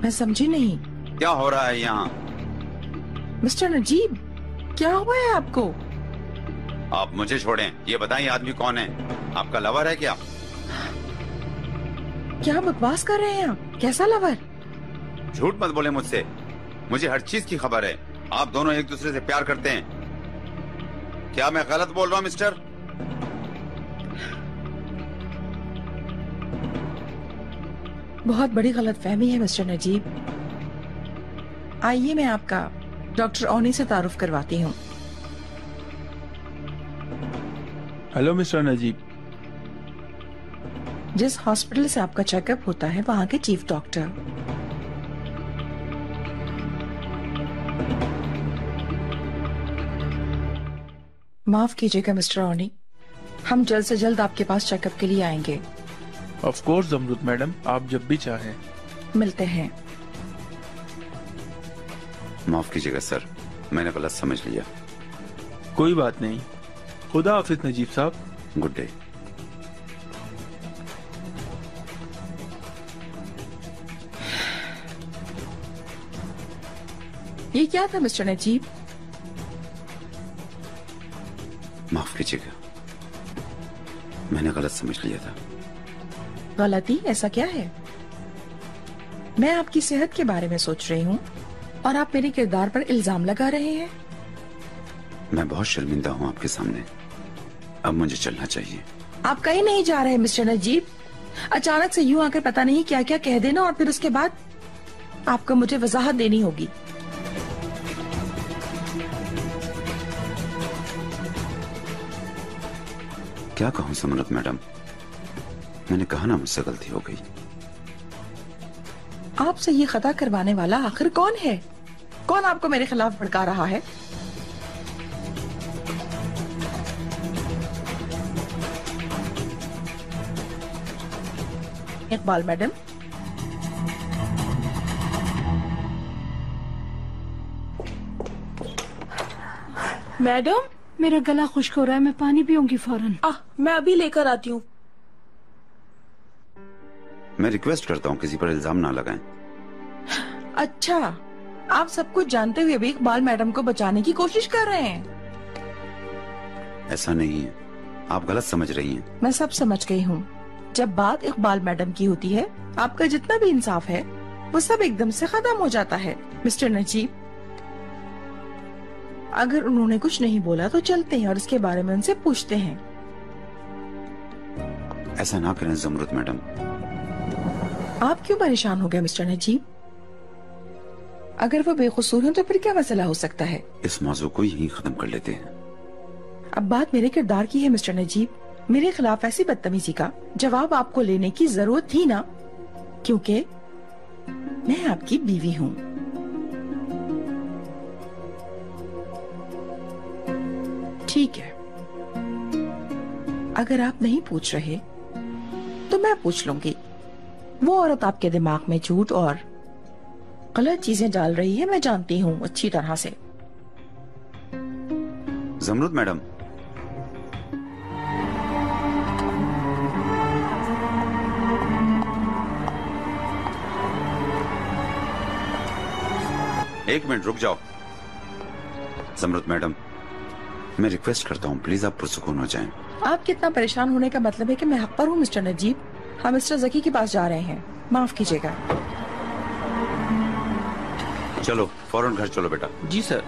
मैं समझी नहीं। क्या हो रहा है यहाँ? मिस्टर नजीब, क्या हुआ है आपको? आप मुझे छोड़ें, ये बताएं आदमी कौन है? आपका लवर है क्या? क्या बकवास कर रहे हैं आप? कैसा लवर? झूठ मत बोले मुझसे, मुझे हर चीज की खबर है। आप दोनों एक दूसरे से प्यार करते हैं। क्या मैं गलत बोल रहा हूँ मिस्टर? बहुत बड़ी गलतफहमी है मिस्टर नजीब। आइए मैं आपका डॉक्टर ओनी से तारुफ करवाती हूँ। Hello mister Najeeb. जिस हॉस्पिटल से आपका चेकअप होता है वहाँ के चीफ डॉक्टर। माफ कीजिएगा मिस्टर ओनी, हम जल्द से जल्द आपके पास चेकअप के लिए आएंगे। ऑफ कोर्स जमरुद मैडम, आप जब भी चाहें। मिलते हैं। माफ कीजिएगा सर, मैंने गलत समझ लिया। कोई बात नहीं। खुदा हाफिज नजीब साहब। Good day. ये क्या था मिस्टर नजीब? माफ कीजिएगा, मैंने गलत समझ लिया था। गलती? ऐसा क्या है? मैं आपकी सेहत के बारे में सोच रही हूँ और आप मेरे किरदार पर इल्जाम लगा रहे हैं। मैं बहुत शर्मिंदा हूँ आपके सामने। अब मुझे चलना चाहिए। आप कहीं नहीं जा रहे मिस्टर नजीब। अचानक से यूं आकर पता नहीं क्या क्या कह देना और फिर उसके बाद आपको मुझे वजाहत देनी होगी। क्या कहूँ समरत मैडम, मैंने कहा ना मुझसे गलती हो गई। आपसे ये खता करवाने वाला आखिर कौन है? कौन आपको मेरे खिलाफ भड़का रहा है? इकबाल मैडम, मैडम मेरा गला खुश्क हो रहा है, मैं पानी पीऊंगी फौरन। मैं अभी लेकर आती हूँ। मैं रिक्वेस्ट करता हूँ किसी पर इल्जाम ना लगाएं। अच्छा, आप सब कुछ जानते हुए भी इकबाल मैडम को बचाने की कोशिश कर रहे हैं। ऐसा नहीं है, आप गलत समझ रही हैं। मैं सब समझ गई हूँ। जब बात इकबाल मैडम की होती है, आपका जितना भी इंसाफ है वो सब एकदम से खत्म हो जाता है। मिस्टर नजीब, अगर उन्होंने कुछ नहीं बोला तो चलते हैं और इसके बारे में उनसे पूछते हैं। ऐसा ना करें जमरुद मैडम। आप क्यों परेशान हो गए मिस्टर नजीब? अगर वो बेकसूर हैं तो फिर क्या मसला हो सकता है? इस मौजू को यहीं खत्म कर लेते हैं। अब बात मेरे किरदार की है मिस्टर नजीब। मेरे खिलाफ ऐसी बदतमीजी का जवाब आपको लेने की जरूरत थी ना, क्योंकि मैं आपकी बीवी हूँ। ठीक है, अगर आप नहीं पूछ रहे तो मैं पूछ लूंगी। वो औरत आपके दिमाग में झूठ और गलत चीजें डाल रही है, मैं जानती हूँ अच्छी तरह से। जमरुद मैडम, एक मिनट रुक जाओ। जमरुद मैडम, मैं रिक्वेस्ट करता हूँ प्लीज आप पुरसुकून हो जाएं। आप कितना परेशान होने का मतलब है कि मैं हक पर हूँ मिस्टर नजीब। हम मिस्टर जकी के पास जा रहे हैं, माफ कीजिएगा। चलो फौरन घर चलो बेटा। जी सर।